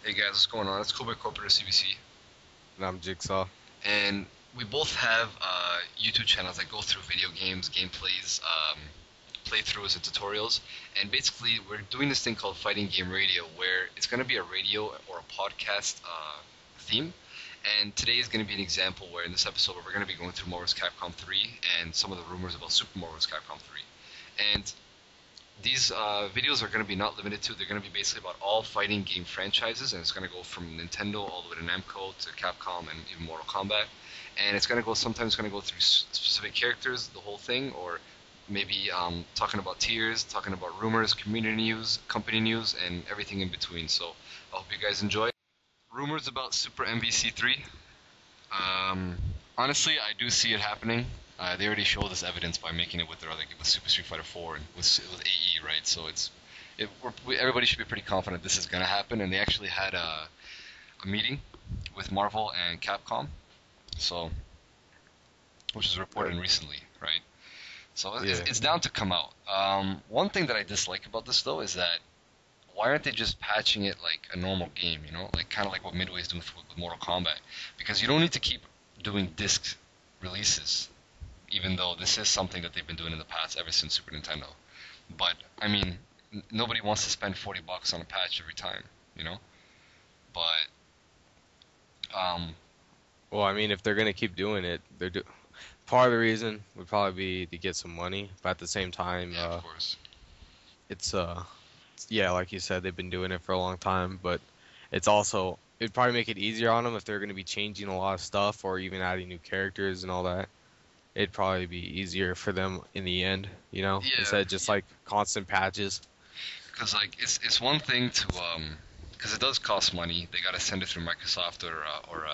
Hey guys, what's going on? It's CoolBoyCorporate CBC, And I'm Jigsaw. and we both have YouTube channels that go through video games, gameplays, playthroughs, and tutorials. And basically, we're doing this thing called Fighting Game Radio, where it's going to be a radio or a podcast theme. And today is going to be an example where in this episode, we're going to be going through Marvel Vs Capcom 3 and some of the rumors about Super Marvel Vs Capcom 3. And these videos are going to be not limited to, they're going to be basically about all fighting game franchises, and it's going to go from Nintendo all the way to Namco to Capcom and even Mortal Kombat. And it's going to go, sometimes it's going to go through specific characters, the whole thing, or maybe talking about tiers, talking about rumors, community news, company news, and everything in between. So I hope you guys enjoy. Rumors about Super MVC3. Um, Honestly, I do see it happening. They already showed us evidence by making it with their other with Super Street Fighter 4 and with AE, right? So everybody should be pretty confident this is gonna happen. And they actually had a meeting with Marvel and Capcom, so which was reported recently, right? So Yeah. it's down to come out. One thing that I dislike about this though is that why aren't they just patching it like a normal game? You know, like kind of like what Midway's doing with Mortal Kombat, because you don't need to keep doing disc releases, even though this is something that they've been doing in the past ever since Super Nintendo. But I mean, nobody wants to spend $40 on a patch every time, you know. But Well, I mean, if they're gonna keep doing it, part of the reason would probably be to get some money, but at the same time, yeah, of course. it's yeah, like you said, they've been doing it for a long time, but it's also it'd probably make it easier on them if they're gonna be changing a lot of stuff or even adding new characters and all that. It'd probably be easier for them in the end, Yeah, instead of just like constant patches. because like it's one thing to because it does cost money. They gotta send it through Microsoft or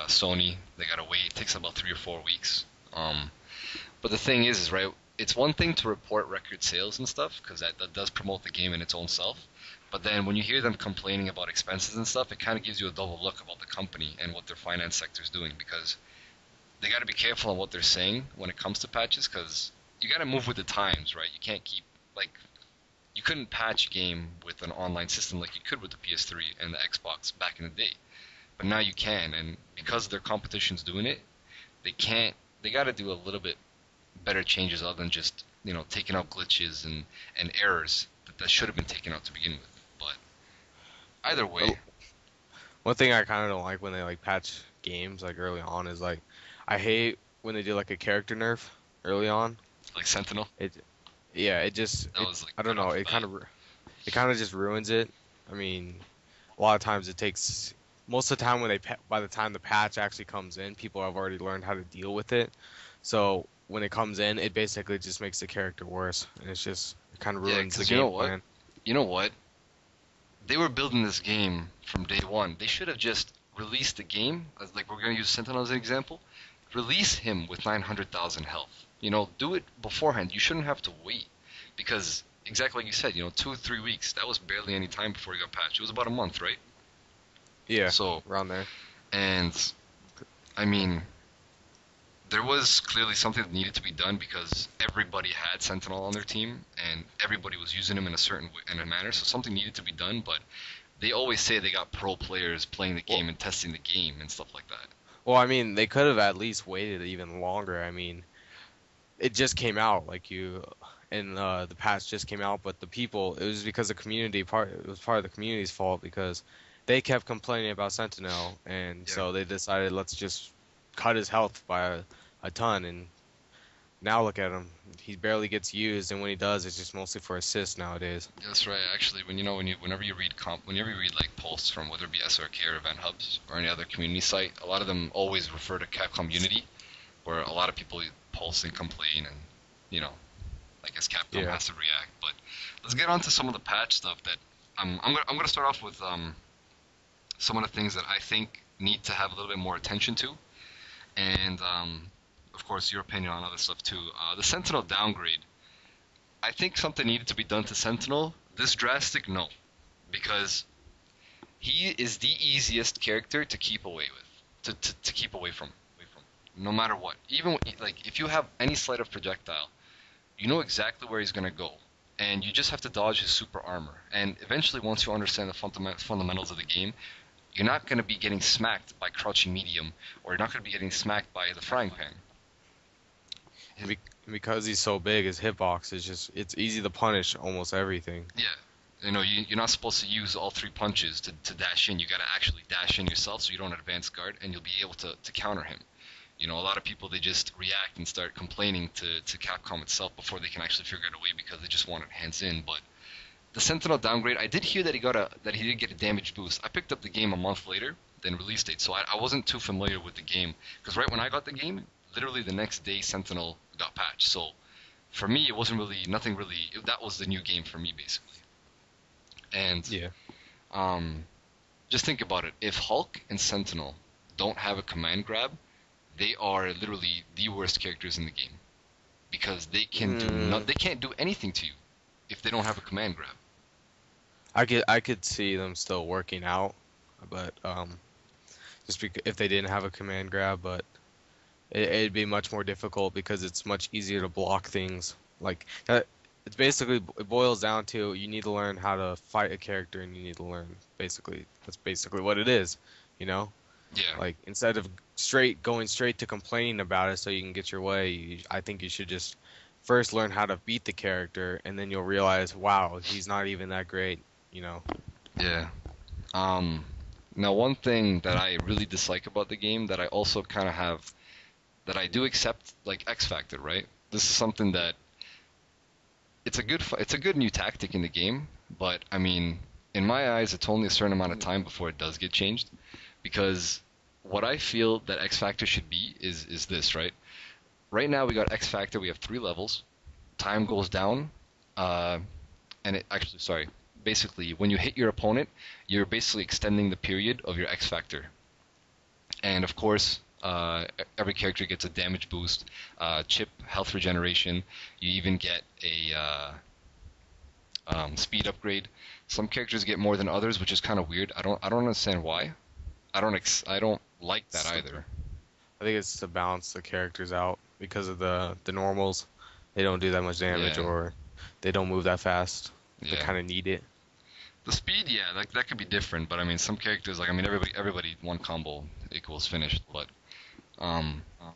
Sony. They gotta wait. It takes about 3 or 4 weeks. But the thing is right. It's one thing to report record sales and stuff because that does promote the game in its own self. But then when you hear them complaining about expenses and stuff, it kind of gives you a double look about the company and what their finance sector is doing, because they got to be careful on what they're saying when it comes to patches, because you got to move with the times, right? You can't keep like you couldn't patch a game with an online system like you could with the PS3 and the Xbox back in the day, but now you can, and because their competition's doing it, they can't. They got to do a little bit better changes other than just taking out glitches and errors that should have been taken out to begin with. But either way, Oh, one thing I kind of don't like when they like patch games like early on is like I hate when they do like a character nerf early on. like Sentinel, It Yeah, it just that was like I don't right know, off the bat. it kind of just ruins it. I mean, a lot of times it takes most of the time when by the time the patch actually comes in, people have already learned how to deal with it. So when it comes in, it basically just makes the character worse, and it kind of Yeah, ruins the because game plan. you know what? They were building this game from day one. They should have just released the game, as like we're gonna use Sentinel as an example. Release him with 900,000 health. Do it beforehand. You shouldn't have to wait, because exactly like you said, 2 or 3 weeks. That was barely any time before he got patched. It was about a month, right? Yeah, So, around there. and I mean, there was clearly something that needed to be done because everybody had Sentinel on their team and everybody was using him in a certain way, in a manner. So something needed to be done. But they always say they got pro players playing the Well, game and testing the game and stuff like that. well, I mean, they could have at least waited even longer. I mean, it just came out and the patch just came out, but it was because it was part of the community's fault because they kept complaining about Sentinel, and Yeah, so they decided let's just cut his health by a ton, and now look at him. He barely gets used, and when he does, it's just mostly for assists nowadays. that's right. Actually, whenever you read like posts from whether it be SRK or Event Hubs or any other community site, a lot of them always refer to Capcom Unity, where a lot of people post and complain, and you know, I guess Capcom Yeah. has to react. But let's get on to some of the patch stuff that I'm gonna start off with some of the things that I think need to have a little bit more attention to, and of course your opinion on other stuff too. The Sentinel downgrade. I think something needed to be done to Sentinel. This drastic, no, because he is the easiest character to keep away with, to keep away from, no matter what. Even like if you have any sleight of projectile, you know exactly where he's gonna go, and you just have to dodge his super armor. And eventually, once you understand the fundamentals of the game, you're not going to be getting smacked by crouching medium, or you're not going to be getting smacked by the frying pan. Because he's so big, his hitbox is just, it's easy to punish almost everything. Yeah. You're not supposed to use all 3 punches to dash in. You got to actually dash in yourself so you don't advance guard, and you'll be able to counter him. A lot of people, they just react and start complaining to Capcom itself before they can actually figure out a way, because they just want it hands in. But the Sentinel downgrade, I did hear that he did get a damage boost. I picked up the game a month later than release date, so I wasn't too familiar with the game, because right when I got the game, literally the next day Sentinel got patched. So for me, it wasn't really that was the new game for me, basically. And Yeah. Just think about it. If Hulk and Sentinel don't have a command grab, they are literally the worst characters in the game, because they can't do anything to you if they don't have a command grab. I could see them still working out, but if they didn't have a command grab, but it'd be much more difficult because it's much easier to block things. Like it's basically, it boils down to, you need to learn how to fight a character, and you need to learn, that's basically what it is, Yeah. Like, instead of going straight to complaining about it so you can get your way, I think you should just first learn how to beat the character, and then you'll realize, wow, he's not even that great. Yeah. Now, one thing that I really dislike about the game, that I also kind of have, that I do accept, like X Factor, right? This is something that it's a good new tactic in the game, but I mean, in my eyes, it's only a certain amount of time before it does get changed, because what I feel that X Factor should be is this, right? Right now we got X Factor, we have 3 levels. Time goes down, basically, when you hit your opponent, you're basically extending the period of your X Factor. And of course, every character gets a damage boost, chip, health regeneration. You even get a speed upgrade. Some characters get more than others, which is kind of weird. I don't understand why. I don't like that either. I think it's to balance the characters out, because of the normals. They don't do that much damage, or they don't move that fast. They kind of need it. The speed, like that could be different, but I mean, some characters, like, I mean, everybody one combo equals finished. But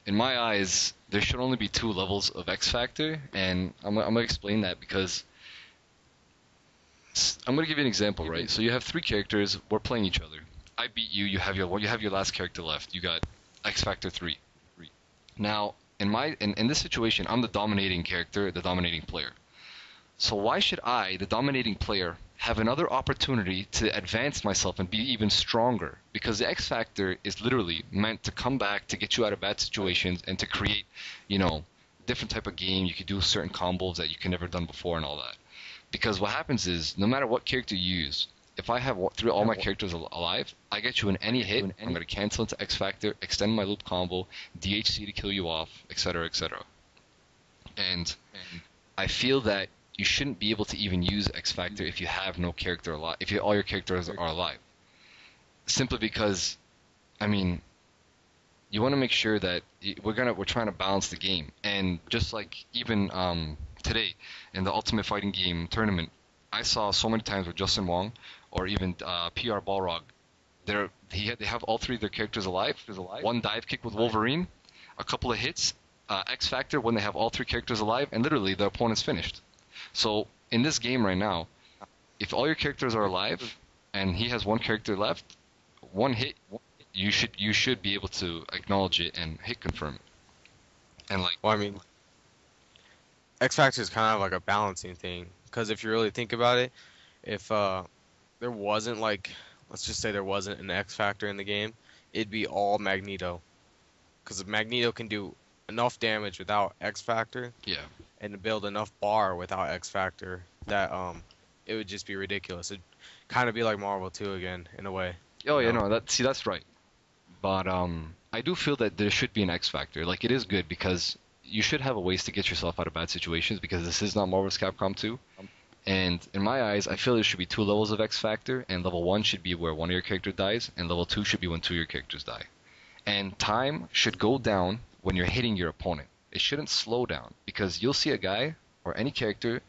in my eyes, there should only be 2 levels of X Factor, and I'm gonna explain that, because I'm gonna give you an example, right? So you have 3 characters, we're playing each other. I beat you. You have your last character left. You got X Factor 3. Now, in this situation, I'm the dominating character, the dominating player. So why should I, the dominating player, have another opportunity to advance myself and be even stronger? Because the X Factor is literally meant to come back, to get you out of bad situations, and to create, different type of game. You could do certain combos that you can never done before and all that. Because what happens is, no matter what character you use, if I have all my characters alive, I get you in any hit, I'm going to cancel into X Factor, extend my loop combo, DHC to kill you off, etc., etc. And I feel that you shouldn't be able to even use X Factor if you have no character alive, if all your characters are alive. Simply because, I mean, you want to make sure that we're trying to balance the game. And just like even today in the Ultimate Fighting Game tournament, I saw so many times with Justin Wong or even PR Balrog, they have all 3 of their characters alive. There's one dive kick with Wolverine, a couple of hits, X Factor when they have all 3 characters alive, and literally the opponent's finished. So in this game right now, if all your characters are alive and he has 1 character left, 1 hit, you should be able to acknowledge it and hit confirm it. And well, I mean, X Factor is kind of like a balancing thing, because if you really think about it, if there wasn't, like, let's just say there wasn't an X Factor in the game, it'd be all Magneto, because Magneto can do enough damage without X Factor, and to build enough bar without X Factor that it would just be ridiculous. It'd kind of be like Marvel 2 again, in a way. Oh yeah, no, that's right. But I do feel that there should be an X Factor. Like, it is good, because you should have a ways to get yourself out of bad situations, because this is not Marvel vs Capcom 2. And in my eyes, I feel there should be 2 levels of X Factor, and level 1 should be where 1 of your characters dies, and level 2 should be when 2 of your characters die. And time should go down when you're hitting your opponent. It shouldn't slow down, because you'll see a guy or any character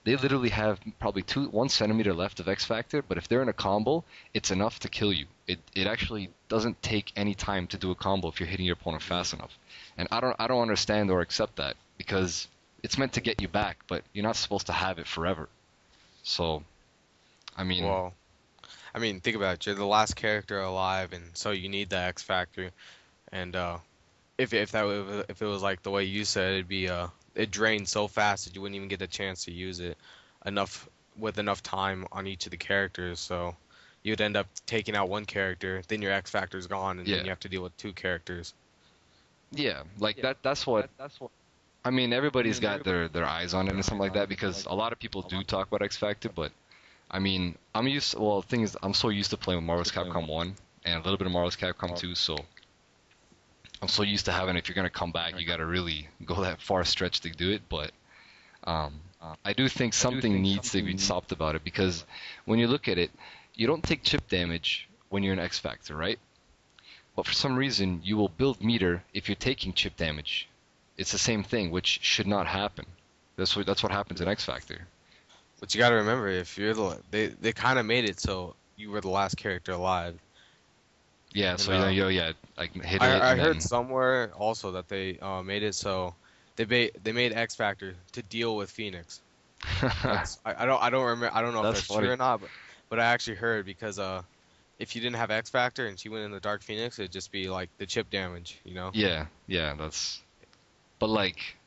they literally have probably 1 centimeter left of X Factor, but if they're in a combo, it's enough to kill you. It actually doesn't take any time to do a combo if you're hitting your opponent fast enough. And I don't understand or accept that, because it's meant to get you back, but you're not supposed to have it forever. So, I mean, Well, I mean, think about it. You're the last character alive, and so you need the X factor. And if it was like the way you said, it'd be it drained so fast that you wouldn't even get the chance to use it with enough time on each of the characters. So you'd end up taking out one character, then your X factor's gone, and yeah, then you have to deal with two characters. yeah, like that's what. I mean, everybody's got their eyes on it and something like that, because a lot of people do talk about X Factor, but I mean, well, the thing is, I'm so used to playing with Marvel Vs Capcom 1 and a little bit of Marvel Vs Capcom 2, so I'm so used to having, if you're going to come back, you got to really go that far stretch to do it, but I do think something needs to be stopped about it, because when you look at it, you don't take chip damage when you're in X Factor, right? But for some reason, you will build meter if you're taking chip damage. It's the same thing, which should not happen. That's what happens in X Factor. But you got to remember, if you're they kind of made it so you were the last character alive. Yeah, so like hit it. I heard somewhere also that they made it so they made X Factor to deal with Phoenix. I don't remember. I don't know if that's true or not, but I actually heard, because if you didn't have X Factor and she went in the Dark Phoenix, it'd just be like the chip damage, you know? Yeah, that's. But like,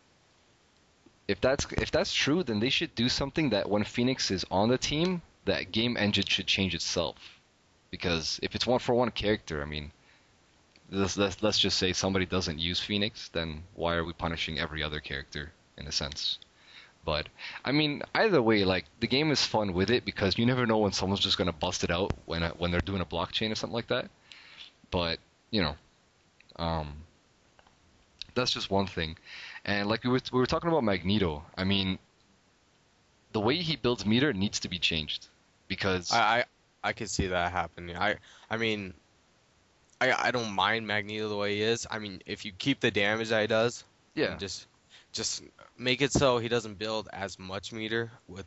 if that's true, then they should do something that when Phoenix is on the team, that game engine should change itself. Because if it's 1-for-1 character, I mean, let's just say somebody doesn't use Phoenix, then why are we punishing every other character in a sense? But I mean, either way, like, the game is fun with it, because you never know when someone's just gonna bust it out when they're doing a blockchain or something like that. But you know, that's just one thing. And like we were talking about Magneto, I mean, the way he builds meter needs to be changed, because I could see that happening. I mean, I don't mind Magneto the way he is. I mean, if you keep the damage that he does, yeah, and just make it so he doesn't build as much meter with.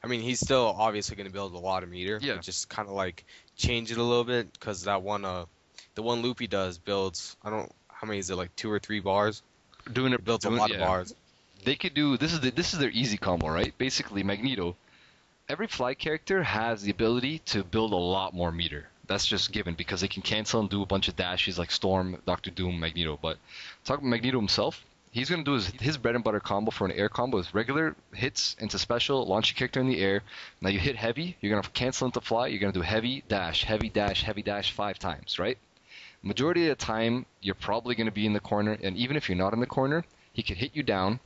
I mean, he's still obviously going to build a lot of meter. Yeah. But just kind of like change it a little bit, because the one loop he does builds, I don't, how many is it, like 2 or 3 bars? It builds a lot of bars. They could do this is their easy combo, right? Basically, Magneto. Every fly character has the ability to build a lot more meter. That's just given, because they can cancel and do a bunch of dashes like Storm, Doctor Doom, Magneto. But talking about Magneto himself, he's going to do his bread and butter combo for an air combo is regular hits into special, launch your character in the air. Now you hit heavy, you're going to cancel into fly, you're going to do heavy dash, heavy dash, heavy dash 5 times, right? Majority of the time, you're probably going to be in the corner, and even if you're not in the corner, he could hit you down.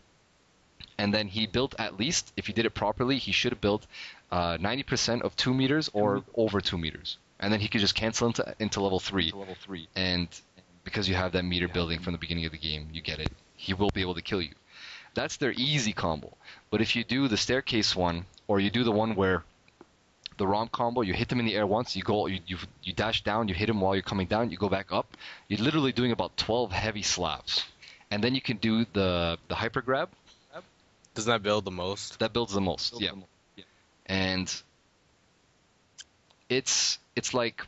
And then he built, at least, if he did it properly, he should have built 90% of 2 meters or over 2 meters. And then he could just cancel into level 3. And because you have that meter building from the beginning of the game, you get it. He will be able to kill you. That's their easy combo. But if you do the staircase one, or you do the one where the ROM combo, you hit them in the air once, you dash down, you hit him while you're coming down, you go back up, you're literally doing about 12 heavy slaps. And then you can do the hyper grab. Doesn't that build the most? That builds the most, yeah. And it's like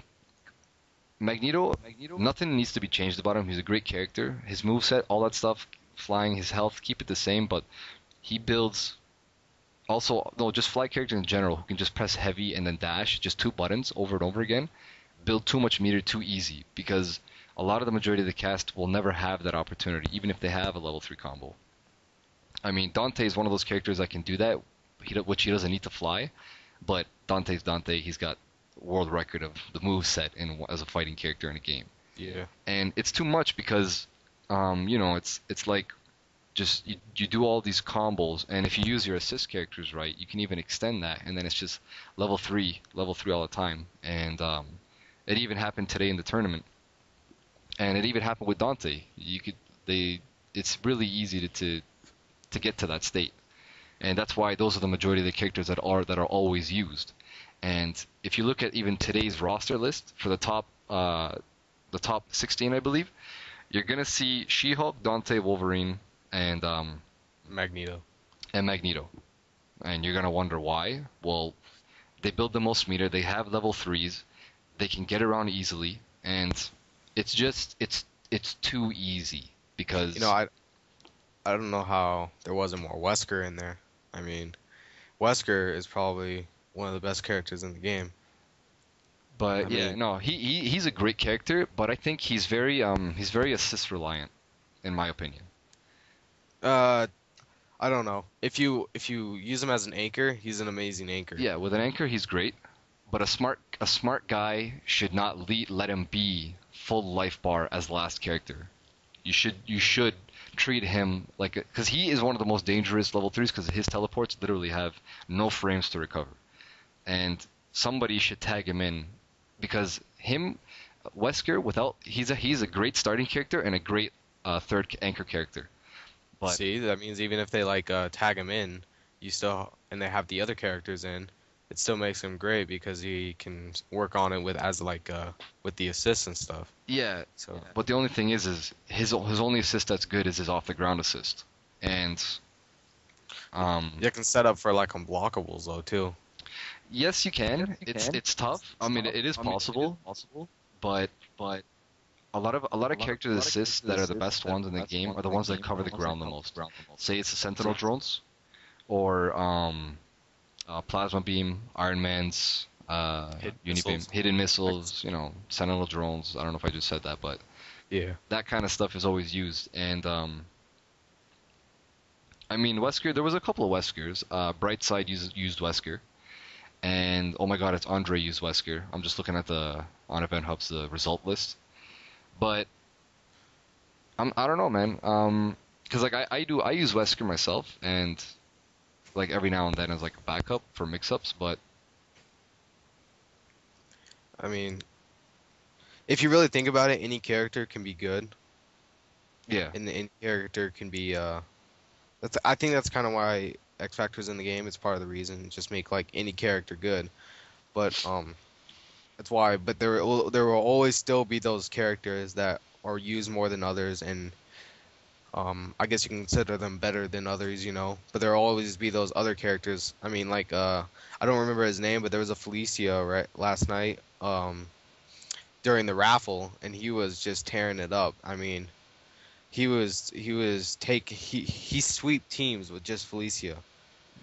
Magneto, nothing needs to be changed about him. He's a great character. His moveset, all that stuff, flying, his health, keep it the same, but he builds also, no, just fly characters in general who can just press heavy and then dash, just 2 buttons over and over again, build too much meter too easy, because a lot of the majority of the cast will never have that opportunity, even if they have a level 3 combo. I mean, Dante is one of those characters that can do that, which he doesn't need to fly, but Dante's Dante. He's got world record of the move set as a fighting character in a game. Yeah. And it's too much, because, it's like, just you do all these combos, and if you use your assist characters right, you can even extend that, and then it's just level 3 all the time. And it even happened today in the tournament, and it even happened with Dante. It's really easy to get to that state, and that's why those are the majority of the characters that are always used. And if you look at even today's roster list for the top 16, I believe, you're gonna see She-Hulk, Dante, Wolverine, and Magneto. And Magneto. and you're gonna wonder why. Well, they build the most meter. They have level 3s. They can get around easily, and it's too easy because You know, I don't know how there wasn't more Wesker in there. I mean, Wesker is probably one of the best characters in the game. I But yeah, mean, no, he's a great character, but I think he's very assist reliant, in my opinion. uh, I don't know. If you use him as an anchor, he's an amazing anchor. Yeah, with an anchor he's great, but a smart guy should not let him be full life bar as last character. You should treat him like because he is one of the most dangerous level 3s because his teleports literally have no frames to recover, and somebody should tag him in because Wesker without he's a great starting character and a great third anchor character. But See, that means even if they like tag him in, you still and they have the other characters in, it still makes him great because he can work on it with as like with the assists and stuff. yeah, So but the only thing is his only assist that's good is his off the ground assist, and you can set up for like unblockables though too. yes you can. It's tough. I mean it is possible, but a lot of characters assists that are the best ones in the game are the ones that cover the ground the most. Say it's the Sentinel drones or plasma beam, Iron Man's Unibeam, hidden missiles, Sentinel drones. I don't know if I just said that, but Yeah. that kind of stuff is always used. And I mean Wesker, there was a couple of Weskers. Brightside used Wesker, and oh my God, it's Andre used Wesker. I'm just looking at the on Event Hub's the result list. But I don't know, man. Cause like I use Wesker myself, and like every now and then as like a backup for mix-ups. But I mean, if you really think about it, any character can be good, yeah, and any character can be I think that's kind of why X Factor's in the game. It's part of the reason. Just make like any character good. But that's why. But there will always still be those characters that are used more than others, and I guess you can consider them better than others, you know. But there will always be those other characters. I mean, like I don't remember his name, but there was a Felicia right last night during the raffle, and he was just tearing it up. I mean, he swept teams with just Felicia,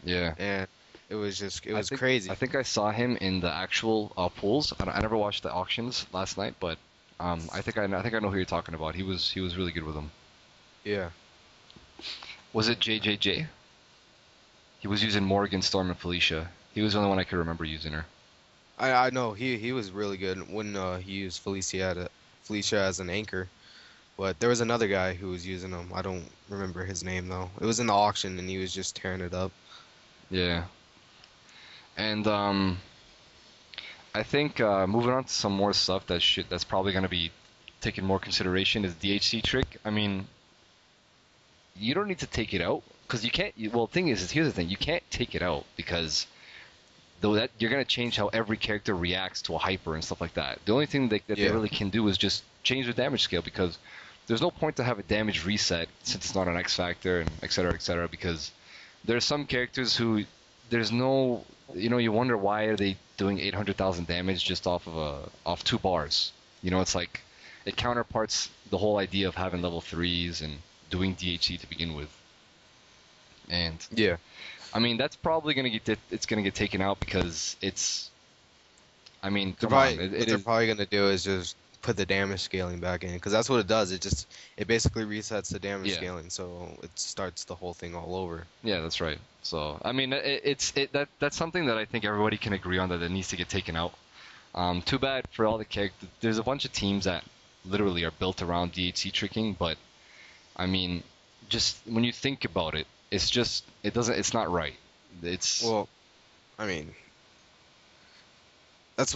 yeah. and it was crazy. I think I saw him in the actual pools. I never watched the auctions last night, but I think I know who you're talking about. He was really good with them. Yeah. Was it JJJ? He was using Morgan, Storm, and Felicia. He was the only one I could remember using her. I know he was really good when he used Felicia as an anchor. But there was another guy who was using him. I don't remember his name though. It was in the auction and he was just tearing it up. Yeah. And I think moving on to some more stuff that's probably going to be taken more consideration is DHC trick. I mean, you don't need to take it out because you can't. Well, the thing is here's the thing: you can't take it out because though that you're going to change how every character reacts to a hyper and stuff like that. The only thing that they really can do is just change the damage scale because there's no point to have a damage reset since it's not an X factor and et cetera, because there are some characters who there's no, you wonder why are they doing 800,000 damage just off 2 bars. It's like it counterparts the whole idea of having level 3s and doing DHC to begin with. And Yeah. I mean that's probably gonna get taken out because it's. I mean, What they're probably gonna do is just put the damage scaling back in because that's what it does. It basically resets the damage scaling, so it starts the whole thing all over. Yeah, that's right. So I mean, that's something that I think everybody can agree on that it needs to get taken out. Too bad for all the characters. There's a bunch of teams that literally are built around DHC tricking, but I mean, just when you think about it, it's not right. Well, I mean, that's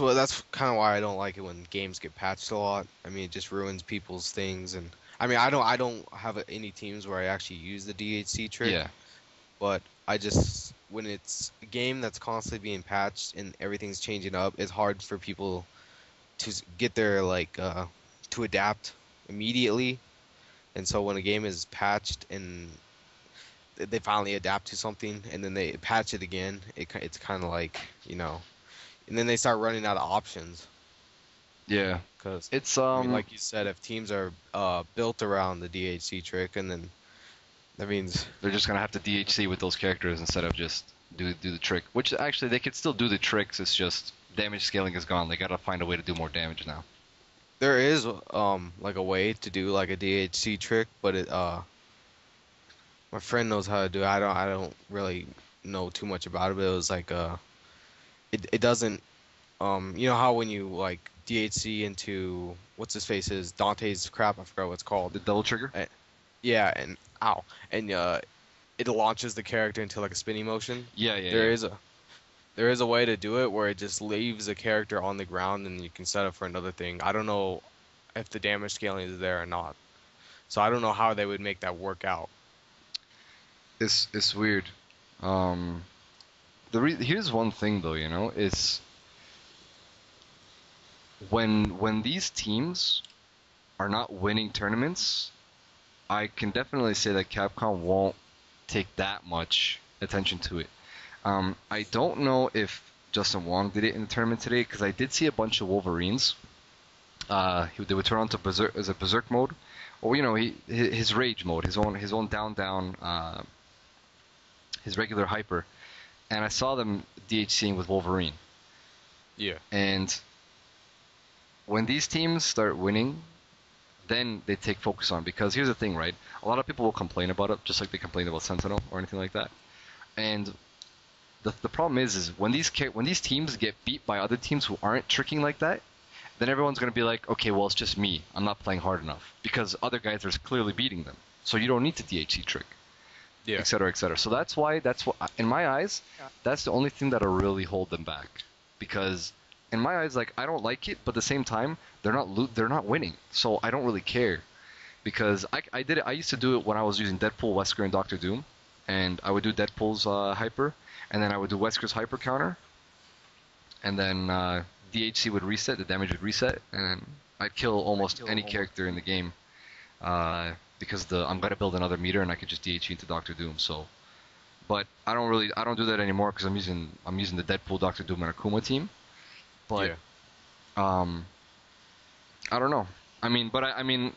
kind of why I don't like it when games get patched a lot. I mean, it just ruins people's things, and I mean, I don't have any teams where I actually use the DHC trick. Yeah. But when it's a game that's constantly being patched and everything's changing up, it's hard for people to get their to adapt immediately. And so when a game is patched and they finally adapt to something and then they patch it again, it's kind of like, and then they start running out of options. Yeah, Because, it's I mean, like you said, if teams are built around the DHC trick, and then that means they're just gonna have to DHC with those characters instead of just do the trick. Which actually they could still do the tricks. It's just damage scaling is gone. They gotta find a way to do more damage now. there is like a way to do like a DHC trick, but my friend knows how to do it. I don't really know too much about it, but it was like it doesn't you know how when you like DHC into what's his face is Dante's crap, I forgot what it's called. The double trigger. Yeah, and ow, and it launches the character into like a spinning motion. Yeah, yeah. There is a way to do it where it just leaves a character on the ground and you can set up for another thing. I don't know if the damage scaling is there or not, so I don't know how they would make that work out. It's weird. Here's one thing though, is when these teams are not winning tournaments, I can definitely say that Capcom won't take that much attention to it. I don't know if Justin Wong did it in the tournament today because I did see a bunch of Wolverines. They would turn on to Berserk as a Berserk mode, or his Rage mode, his own down, his regular hyper, and I saw them DHCing with Wolverine. Yeah. And when these teams start winning, then they take focus on, because here's the thing, right? A lot of people will complain about it, just like they complain about Sentinel or anything like that. And the problem is when these teams get beat by other teams who aren't tricking like that, then everyone's going to be like, okay, well, it's just me. I'm not playing hard enough because other guys are clearly beating them. So you don't need to DHC trick, Yeah. et cetera, et cetera. So that's what, in my eyes, that's the only thing that'll really hold them back. Because in my eyes, like, I don't like it, but at the same time, they're not winning. So I don't really care. Because I did it. I used to do it when I was using Deadpool, Wesker, and Doctor Doom. And I would do Deadpool's hyper, and then I would do Wesker's hyper counter. And then DHC would reset, the damage would reset, and I'd kill almost any character in the game. Because I'm gonna build another meter, and I could just DHC into Doctor Doom. So, but I don't do that anymore because I'm using the Deadpool, Doctor Doom, and Akuma team. But I don't know. I mean,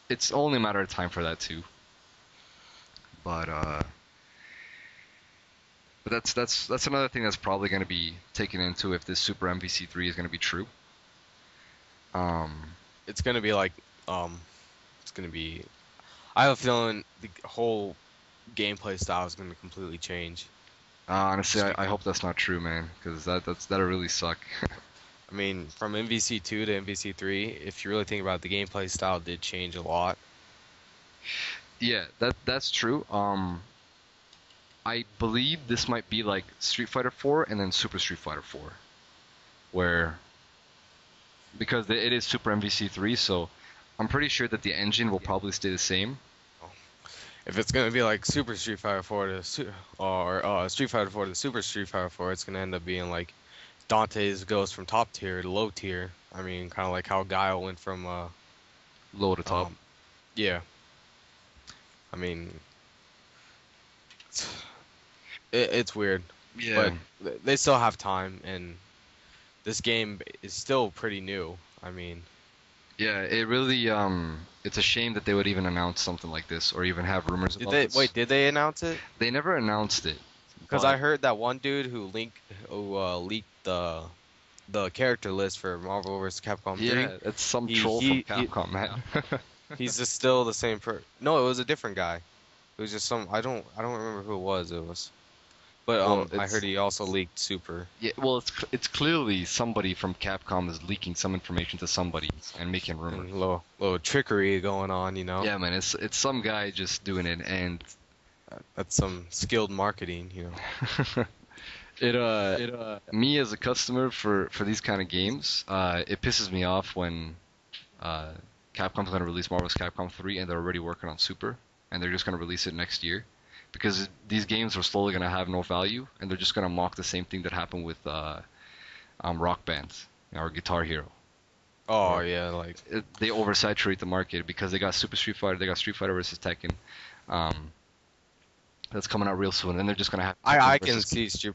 it's only a matter of time for that too. But that's another thing that's probably going to be taken into if this Super MVC3 is going to be true. It's gonna be like it's gonna be. I have a feeling the whole gameplay style is gonna completely change. Honestly, I hope that's not true, man, because that'll really suck. I mean, from MVC2 to MVC3, if you really think about it, the gameplay style did change a lot. Yeah, that's true. I believe this might be like Street Fighter 4 and then Super Street Fighter 4, because it is Super MVC3, so I'm pretty sure that the engine will probably stay the same. If it's gonna be like Super Street Fighter 4 to Street Fighter 4 to Super Street Fighter 4, it's gonna end up being like Dante's goes from top tier to low tier. I mean, kind of like how Guile went from Low to top. Yeah. I mean, it's weird. Yeah. But they still have time, and this game is still pretty new. I mean, Yeah, it really it's a shame that they would even announce something like this or even have rumors about this. did they announce it? They never announced it. Because but- I heard that one dude who leaked the character list for Marvel Vs Capcom 3. Yeah, it's some troll from Capcom, man. He's just still the same No, it was a different guy. It was just some I don't remember who it was. But Well, I heard he also leaked Super. Yeah, well, it's clearly somebody from Capcom is leaking some information to somebody and making rumors. And little trickery going on, you know. Yeah, man, it's some guy just doing it, and That's some skilled marketing, you know. Me as a customer for these kind of games, it pisses me off when Capcom's going to release Marvel vs. Capcom 3 and they're already working on Super, and they're just going to release it next year, because these games are slowly going to have no value, and they're just going to mock the same thing that happened with Rock Band or Guitar Hero. Oh yeah, like They oversaturate the market because they got Super Street Fighter, they got Street Fighter vs. Tekken. that's coming out real soon. And they're just gonna have I Tekken can versus. see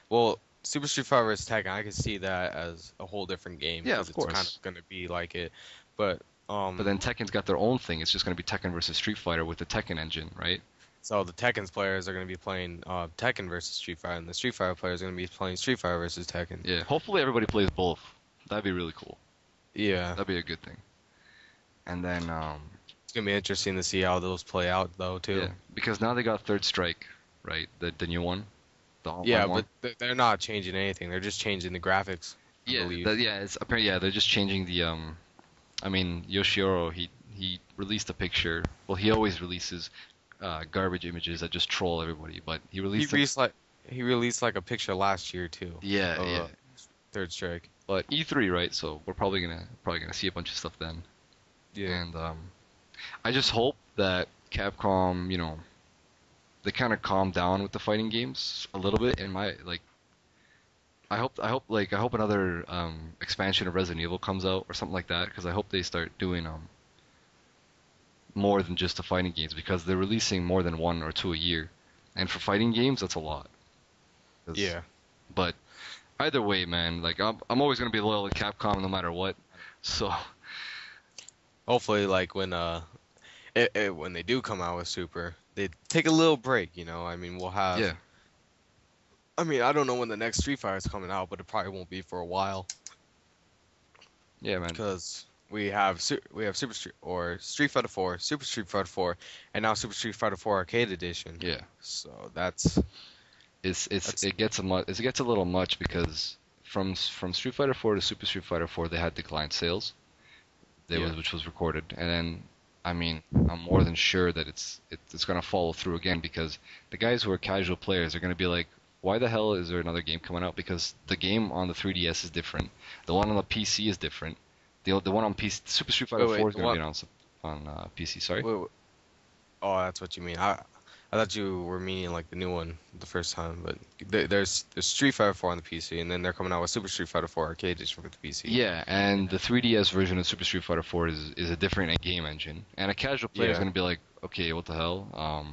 well, Super Street Fighter vs. Tekken. I can see that as a whole different game Yeah, because of it's kind course. of gonna be like it. But But then Tekken's got their own thing. It's just gonna be Tekken versus Street Fighter with the Tekken engine, right? so the Tekken's players are gonna be playing Tekken versus Street Fighter, and the Street Fighter players are gonna be playing Street Fighter versus Tekken. Yeah. Hopefully everybody plays both. That'd be really cool. Yeah, That'd be a good thing. And then it's gonna be interesting to see how those play out though too. yeah, because now they got Third Strike, right? The new one, the online Yeah, one. but they're not changing anything. They're just changing the graphics. I Yeah, believe. yeah. It's apparently they're just changing the I mean Yoshiro he released a picture. Well, he always releases garbage images that just troll everybody, but he He released. released like a picture last year too. Yeah, of, yeah. Third Strike. But E3, right? So we're probably gonna see a bunch of stuff then. Yeah. And I just hope that Capcom, they kind of calm down with the fighting games a little bit. In my like, I hope another expansion of Resident Evil comes out or something like that, because I hope they start doing more than just the fighting games, because they're releasing more than one or two a year, and for fighting games that's a lot. Yeah. But either way, man, like I'm always gonna be loyal to Capcom no matter what. So Hopefully, like when they do come out with Super, they take a little break. I mean, we'll have. yeah, I mean, I don't know when the next Street Fighter is coming out, but it probably won't be for a while yeah, man. because we have Street Fighter 4, Super Street Fighter 4, and now Super Street Fighter 4 Arcade Edition. Yeah. So that's It gets a little much, because from Street Fighter 4 to Super Street Fighter 4 they had declined sales. Which was recorded, and then I mean I'm more than sure that it's gonna follow through again, because the guys who are casual players are gonna be like, why the hell is there another game coming out? Because the game on the 3DS is different, the one on the PC is different, the one on PC, Super Street Fighter 4 is gonna be on PC. Sorry. wait, oh, that's what you mean. I thought you were meaning like the new one the first time, but there's Street Fighter 4 on the PC, and then they're coming out with Super Street Fighter 4 Arcade Edition for the PC. Yeah, and the 3DS version of Super Street Fighter 4 is a different game engine, and a casual player is Yeah. gonna be like, okay, what the hell?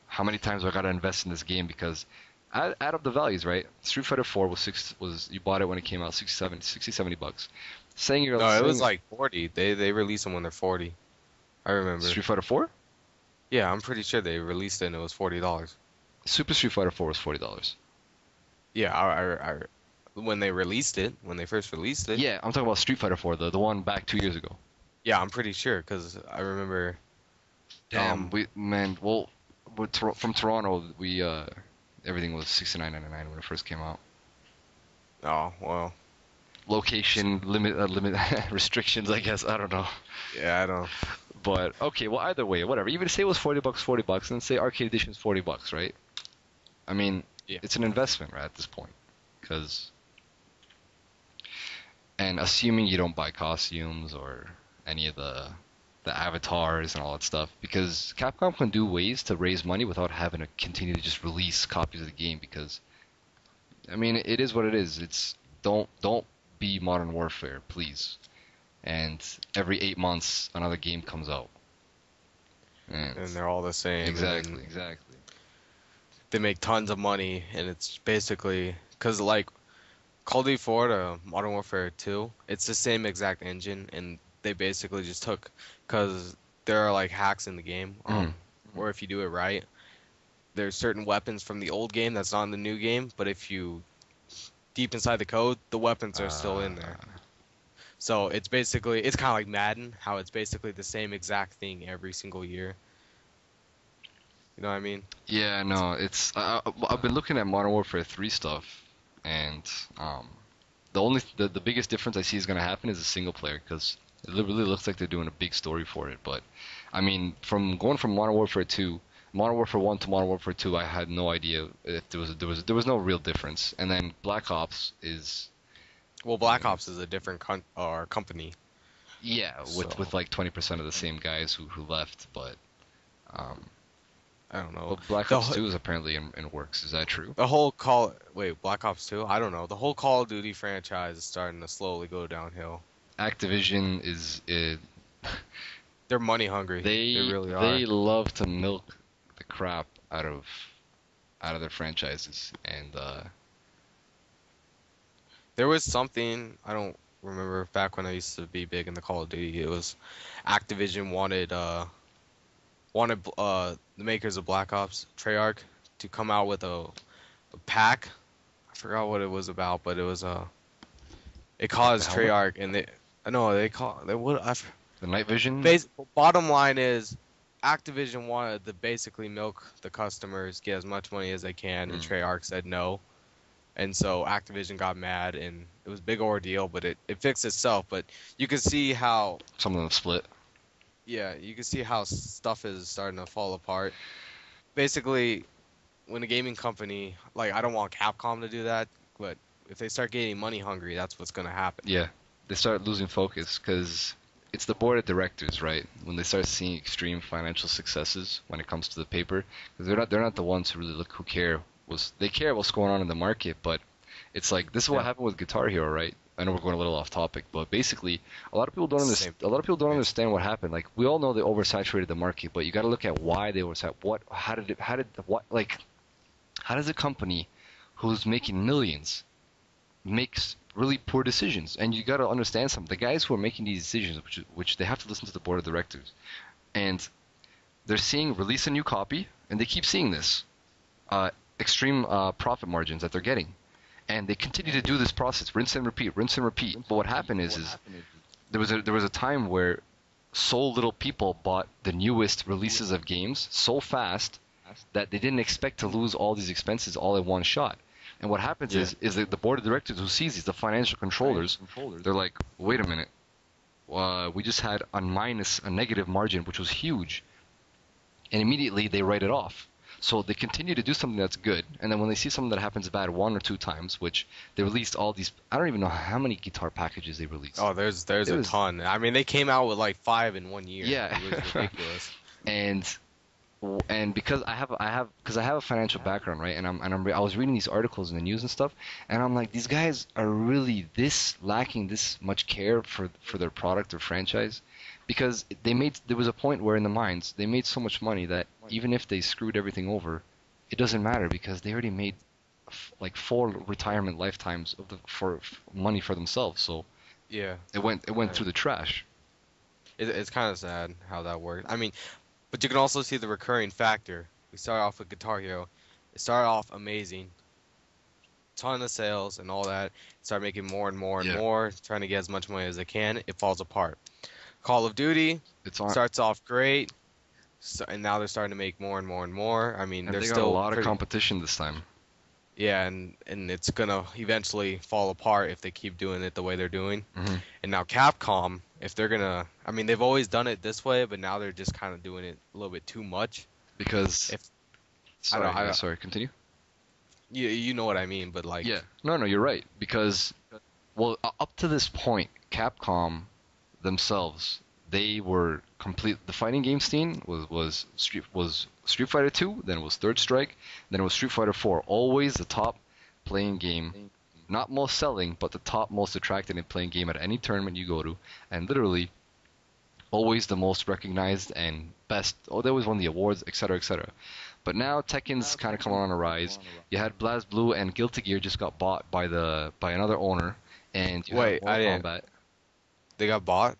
How many times do I gotta invest in this game? Because add up the values, right? Street Fighter 4 was you bought it when it came out, $60-70. Saying you're No, it was saying- like 40. They release them when they're 40. I remember. Street Fighter 4. Yeah, I'm pretty sure they released it and it was $40. Super Street Fighter 4 was $40. Yeah, I when they released it, when they first released it. Yeah, I'm talking about Street Fighter 4, the one back 2 years ago. Yeah, I'm pretty sure because I remember. Damn, from Toronto, we everything was $69.99 when it first came out. Oh well. Location limit restrictions, I guess. I don't know. Yeah, I don't. But okay, well, either way, whatever. Even say it was $40, and say Arcade Edition is $40, right? I mean, Yeah. it's an investment, right, at this point, and assuming you don't buy costumes or any of the avatars and all that stuff, because Capcom can do ways to raise money without having to continue to just release copies of the game. Because, I mean, it is what it is. It's don't be Modern Warfare, please. And every 8 months, another game comes out. And they're all the same. Exactly, and exactly. they make tons of money, and it's basically because like Call of Duty 4 to Modern Warfare 2, it's the same exact engine, and they basically just took because there are like hacks in the game, or if you do it right, there's certain weapons from the old game that's not in the new game, but if you deep inside the code, the weapons are still in there. So it's kind of like Madden, how it's basically the same exact thing every single year. You know what I mean? Yeah, no, it's I've been looking at Modern Warfare 3 stuff, and the biggest difference I see is going to happen is a single player, because it really looks like they're doing a big story for it. But I mean, going from Modern Warfare 1 to Modern Warfare 2, I had no idea if there was no real difference. And then Black Ops is Well, Black Ops is a different company. yeah, with like 20% of the same guys who left, but I don't know. but Black Ops 2 is apparently in works. Is that true? Black Ops 2? I don't know. The whole Call of Duty franchise is starting to slowly go downhill. Activision is They're money hungry. They really are. They love to milk the crap out of their franchises, and There was something I don't remember back when I used to be big in the Call of Duty. It was Activision wanted the makers of Black Ops, Treyarch, to come out with a pack. I forgot what it was about, but it was it caused helmet? Treyarch and they I know they call they what the night vision. bottom line is Activision wanted to basically milk the customers, get as much money as they can, and Treyarch said no. And so Activision got mad, and it was a big ordeal, but it fixed itself. But you can see how, Some of them split. yeah, you can see how stuff is starting to fall apart. Basically, when a gaming company, like, I don't want Capcom to do that, but if they start getting money hungry, that's what's going to happen. Yeah, they start losing focus because it's the board of directors, right? When they start seeing extreme financial successes when it comes to the paper, because they're not the ones who really they care what's going on in the market, but it's like this is what happened with Guitar Hero, right? I know we're going a little off topic, but basically, a lot of people don't understand. A lot of people don't understand what happened. Like we all know they oversaturated the market, but you got to look at why they oversaturated. How does a company who's making millions makes really poor decisions? And you got to understand something. The guys who are making these decisions, which they have to listen to the board of directors, and they're seeing release a new copy, and they keep seeing this extreme profit margins that they're getting, and they continue to do this process, rinse and repeat. But what happened is there was a time where so little people bought the newest releases of games so fast that they didn't expect to lose all these expenses all in one shot. And what happens is that the board of directors who sees these, the financial controllers, they're like, wait a minute, we just had a negative margin, which was huge, and immediately they write it off. So they continue to do something that's good, and then when they see something that happens bad one or two times, which they released all these, I don't even know how many guitar packages they released. Oh, there's a ton. I mean, they came out with like 5 in 1 year. Yeah, it was ridiculous. and because I have a financial background, right? And I was reading these articles in the news and stuff, and I'm like, these guys are really lacking this much care for their product or franchise, because there was a point where in the mines they made so much money that even if they screwed everything over, it doesn't matter because they already made like 4 retirement lifetimes for money for themselves. So yeah, it went through the trash. It's kind of sad how that worked. I mean, but you can also see the recurring factor. We started off with Guitar Hero. It started off amazing. Ton of sales and all that. Start making more and more and more, trying to get as much money as they can. It falls apart. Call of Duty starts off great, and now they're starting to make more and more and more. I mean, there's still a lot of competition this time. Yeah, and it's gonna eventually fall apart if they keep doing it the way they're doing. Mm-hmm. And now Capcom, if they're gonna, I mean, they've always done it this way, but now they're just kind of doing it a little bit too much. Because sorry, continue. You know what I mean, but like no, you're right. Because up to this point, Capcom themselves, they were complete. The fighting game scene was Street Fighter 2, then it was Third Strike, then it was Street Fighter 4. Always the top playing game, not most selling, but the top most attracted in playing game at any tournament you go to, and literally always the most recognized and best. Oh, they always won the awards, etc., etc. But now Tekken's kind of come on a rise. You had BlazBlue and Guilty Gear just got bought by another owner, and you have Mortal Kombat. They got bought?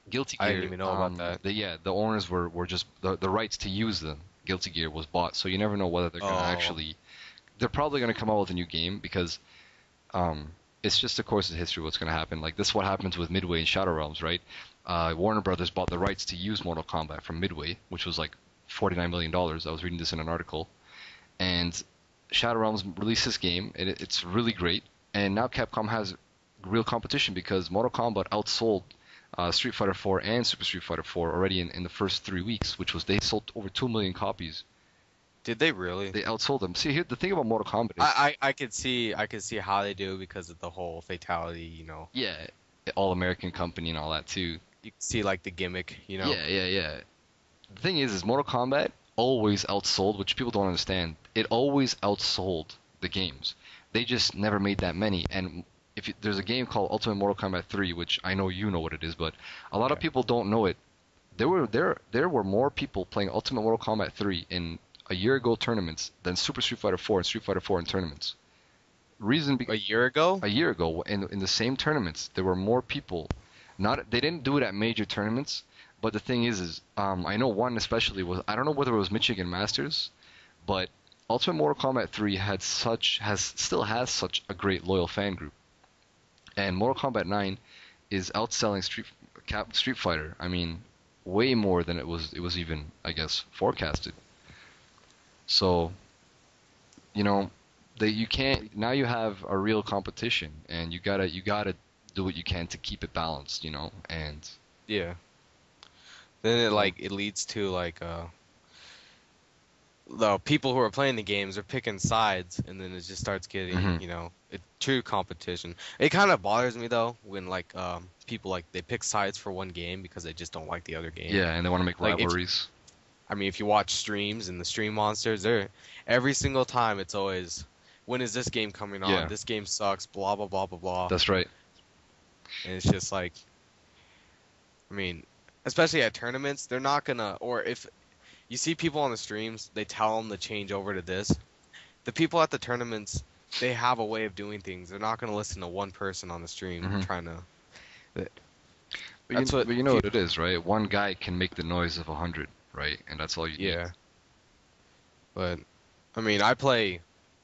Guilty Gear. I didn't even know about that. The owners were just the rights to use the Guilty Gear was bought, so you never know whether they're gonna actually. They're probably gonna come out with a new game because, it's just the course of history what's gonna happen. Like this is what happens with Midway and Shadow Realms, right? Warner Brothers bought the rights to use Mortal Kombat from Midway, which was like $49 million. I was reading this in an article, and Shadow Realms released this game, and it's really great. And now Capcom has real competition because Mortal Kombat outsold Street Fighter 4 and Super Street Fighter 4 already in the first 3 weeks, which was they sold over 2 million copies. Did they really? They outsold them. See, here the thing about Mortal Kombat is I could see how they do because of the whole fatality, you know. Yeah, all American company and all that too. You can see like the gimmick, you know. Yeah. The thing is Mortal Kombat always outsold, which people don't understand. It always outsold the games. They just never made that many. And there's a game called Ultimate Mortal Kombat 3, which I know you know what it is, but a lot of people don't know it. There were more people playing Ultimate Mortal Kombat 3 in a year ago tournaments than Super Street Fighter 4 and Street Fighter 4 in tournaments. A year ago? A year ago, in the same tournaments, there were more people. They didn't do it at major tournaments, but the thing is I know one especially was, I don't know whether it was Michigan Masters, but Ultimate Mortal Kombat 3 still has such a great loyal fan group, and Mortal Kombat 9 is outselling Street Fighter. I mean, way more than it was even, I guess, forecasted. So, you know, you can't, now you have a real competition, and you gotta do what you can to keep it balanced, you know, and Yeah. Then it leads to the people who are playing the games are picking sides, and then it just starts getting, true competition. It kind of bothers me though when people they pick sides for one game because they just don't like the other game. yeah, and they want to make rivalries. If you watch streams and the stream monsters, they're every single time it's always, when is this game coming on? Yeah. This game sucks, blah blah blah blah blah. That's right. And it's just especially at tournaments, they're not gonna, or if you see people on the streams, they tell them to change over to this. The people at the tournaments, they have a way of doing things. They're not gonna listen to one person on the stream trying to. But you know what it is, right? One guy can make the noise of 100, right? And that's all you need. Yeah. But I play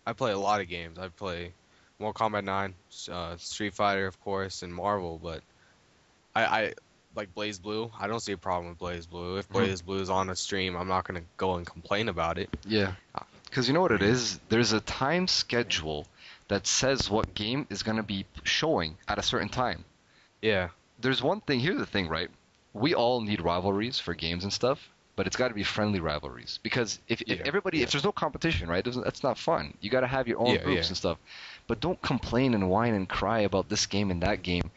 a lot of games. I play Mortal Kombat 9, Street Fighter, of course, and Marvel. But I like Blaze Blue. I don't see a problem with Blaze Blue. If Blaze Blue is on a stream, I'm not gonna go and complain about it. Yeah. Because you know what it is? There's a time schedule that says what game is gonna be showing at a certain time. Yeah. There's one thing. Here's the thing, right? We all need rivalries for games and stuff, but it's got to be friendly rivalries, because if there's no competition, right? That's not fun. You got to have your own groups and stuff, but don't complain and whine and cry about this game and that game,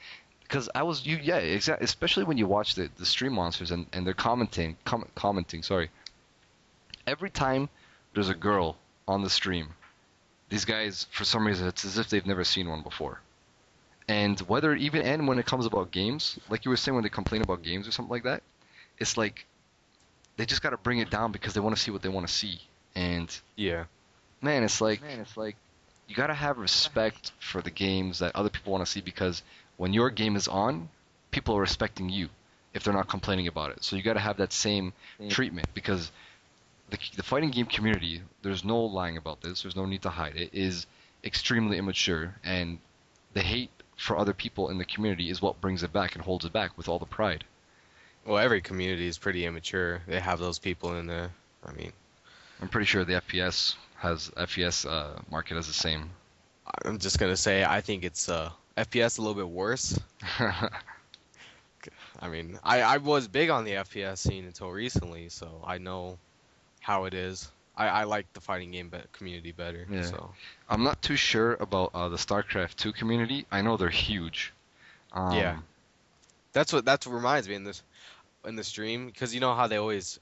because exactly. Especially when you watch the stream monsters and they're commenting. Sorry. Every time there's a girl on the stream, these guys, for some reason, it's as if they've never seen one before. And when it comes about games, like you were saying, when they complain about games or something like that, it's like they just got to bring it down because they want to see what they want to see. And man, it's like you got to have respect for the games that other people want to see, because when your game is on, people are respecting you if they're not complaining about it. So you got to have that same treatment, because the fighting game community, there's no lying about this, there's no need to hide it, is extremely immature, and the hate for other people in the community is what brings it back and holds it back with all the pride. Well, every community is pretty immature. They have those people in there. I'm pretty sure the FPS market has the same. I'm just gonna say I think it's FPS a little bit worse. I was big on the FPS scene until recently, so I know how it is. I like the fighting game community better. Yeah. So I'm not too sure about the StarCraft 2 community. I know they're huge. Yeah. That's what reminds me in the stream, because you know how they always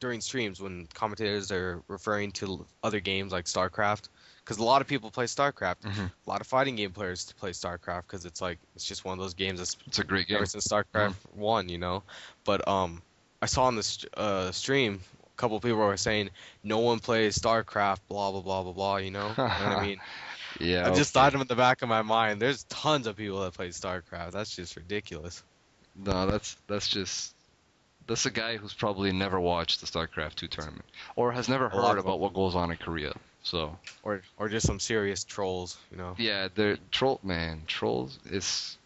during streams when commentators are referring to other games like StarCraft, because a lot of people play StarCraft. A lot of fighting game players play StarCraft because it's just one of those games it's a great game ever since StarCraft 1, you know. But I saw on the stream a couple of people were saying no one plays StarCraft, blah blah blah blah blah, you know. You know what I mean? Yeah. I just thought in the back of my mind, there's tons of people that play StarCraft. That's just ridiculous. No, that's a guy who's probably never watched the StarCraft 2 tournament, or has never heard about what goes on in Korea. So or just some serious trolls, you know. Yeah, trolls is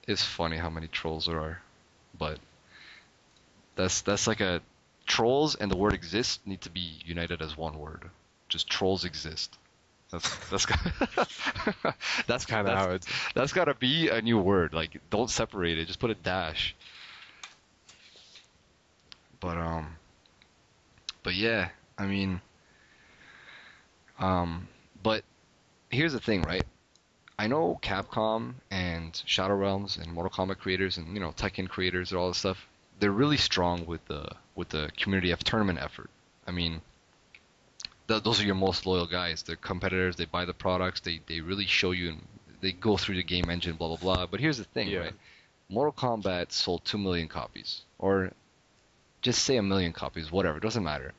funny how many trolls there are, but that's like a trolls and the word exist need to be united as one word. Just trolls exist. That's kind of how it's. That's got to be a new word. Like, don't separate it. Just put a dash. But yeah, but here's the thing, right? I know Capcom and Shadow Realms and Mortal Kombat creators and Tekken creators and all this stuff. They're really strong with the community tournament effort. Those are your most loyal guys. They're competitors. They buy the products. They really show you, and they go through the game engine, blah blah blah. But here's the thing, right? Mortal Kombat sold 2 million copies, or just say 1 million copies, whatever. It doesn't matter.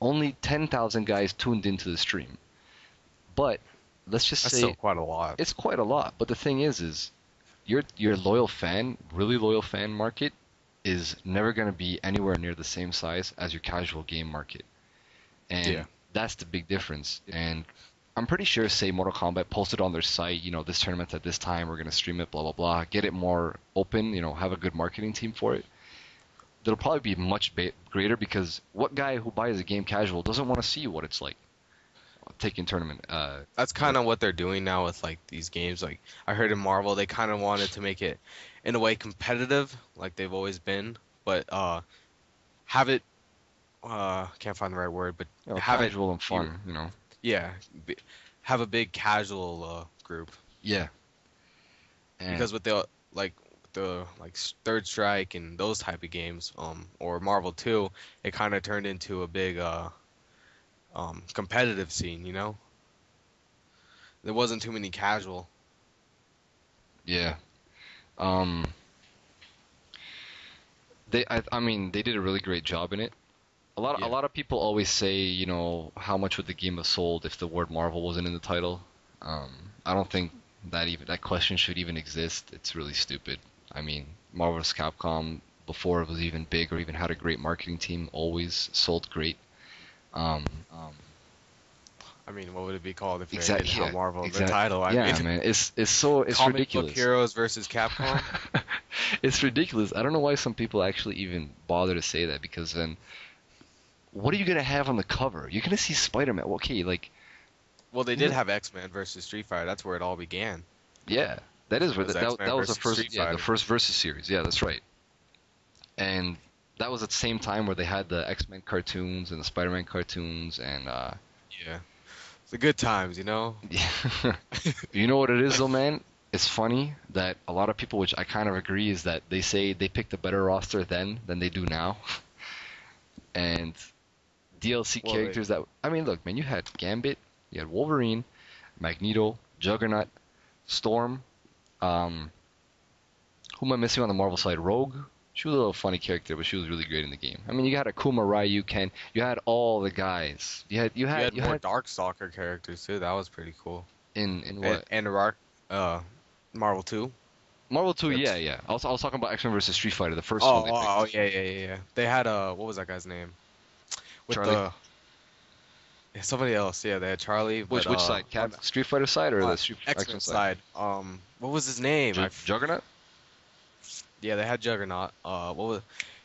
only 10,000 guys tuned into the stream. But let's just That's say still quite a lot. it's quite a lot. But the thing is your loyal fan, really loyal fan market is never going to be anywhere near the same size as your casual game market. And Yeah. that's the big difference. And I'm pretty sure, say, Mortal Kombat posted on their site, this tournament's at this time, we're going to stream it, blah, blah, blah, get it more open, have a good marketing team for it. It'll probably be much greater because what guy who buys a game casual doesn't want to see what it's like taking tournament? That's kind of what they're doing now with like these games. Like I heard in Marvel, they kind of wanted to make it in a way competitive, like they've always been, but have it can't find the right word, but have casual it and fun, Yeah, have a big casual group. Yeah. And Because with the Third Strike and those type of games, or Marvel 2, it kind of turned into a big competitive scene. There wasn't too many casual. Yeah. I mean, they did a really great job in it. A lot of people always say, how much would the game have sold if the word Marvel wasn't in the title? I don't think that question should even exist. It's really stupid. I mean, Marvel vs. Capcom, before it was even big or even had a great marketing team, always sold great. I mean, what would it be called if they Exactly, didn't have Marvel in the exactly. title? I Yeah, mean, man, it's comic ridiculous. book heroes versus Capcom. It's ridiculous. I don't know why some people actually even bother to say that, because then what are you gonna have on the cover? You're gonna see Spider-Man. Okay, Well, they did have X-Men versus Street Fighter. That's where it all began. yeah, that is where that was the versus first Street Fighter. the first Versus series. Yeah, that's right. And that was at the same time where they had the X-Men cartoons and the Spider-Man cartoons and Yeah, it's the good times, yeah. You know what it is though, man? It's funny that a lot of people, which I kind of agree, is that they say they picked a better roster then than they do now. And DLC characters that, I mean, look, man, you had Gambit, you had Wolverine, Magneto, Juggernaut, Storm. Who am I missing on the Marvel side? Rogue. She was a little funny character, but she was really great in the game. I mean, you had Akuma, Ryu, Ken. You had all the guys. You had more Darkstalker characters too. That was pretty cool. In what? And Marvel 2. Marvel 2, yeah. I was talking about X-Men versus Street Fighter, the first one. Oh, yeah. They had what was that guy's name? With Charlie. Somebody else. Yeah, they had Charlie. Which side? Street Fighter side or the X-Men side? What was his name? Juggernaut. Yeah, they had Juggernaut.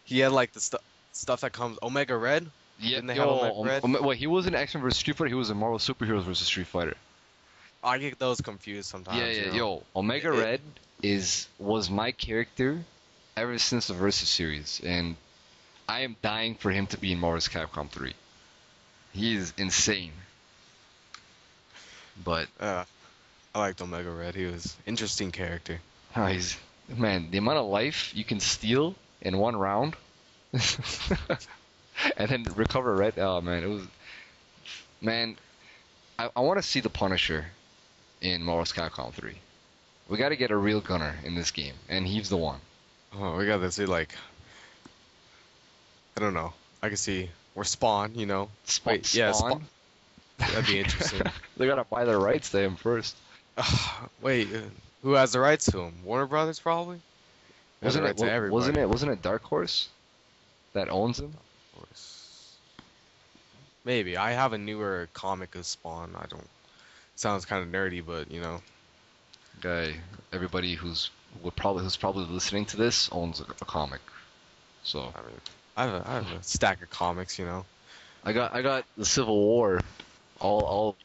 He had like the stuff that comes Omega Red? Yeah, Didn't they have Omega Red? Well, he was in X-Men vs Street Fighter. He was in Marvel Superheroes versus Street Fighter. I get those confused sometimes. Yeah. Omega Red was my character ever since the Versus series, and I am dying for him to be in Marvel vs Capcom 3. He is insane. But I liked Omega Red. He was an interesting character. Man, the amount of life you can steal in one round, and then recover red. Oh man, I want to see the Punisher in Marvel vs. Capcom 3. We got to get a real gunner in this game, and he's the one. Oh, we got to see I don't know. I can see Spawn. Spawn. That'd be interesting. They gotta buy the rights to him first. Wait, who has the rights to him? Warner Brothers probably. Wasn't it Dark Horse that owns him? Maybe. I have a newer comic of Spawn. Sounds kind of nerdy, but Everybody who's probably listening to this owns a comic. So I have a stack of comics. I got the Civil War, all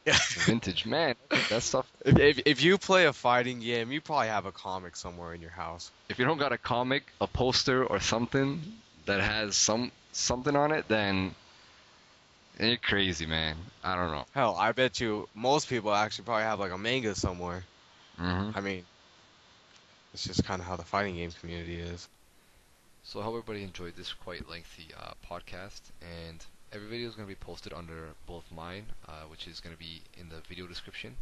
vintage. Man, that stuff. If you play a fighting game, you probably have a comic somewhere in your house. If you don't got a comic, a poster, or something that has something on it, then you're crazy, man. I don't know. Hell, I bet you most people actually probably have like a manga somewhere. Mm-hmm. I mean, it's just kind of how the fighting game community is. So I hope everybody enjoyed this quite lengthy podcast, and every video is going to be posted under both mine, which is going to be in the video description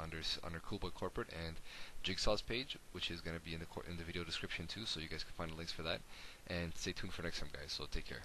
under CoolBoyCorporate, and Jigsaw's page, which is going to be in the video description too, so you guys can find the links for that. And stay tuned for next time, guys. So take care.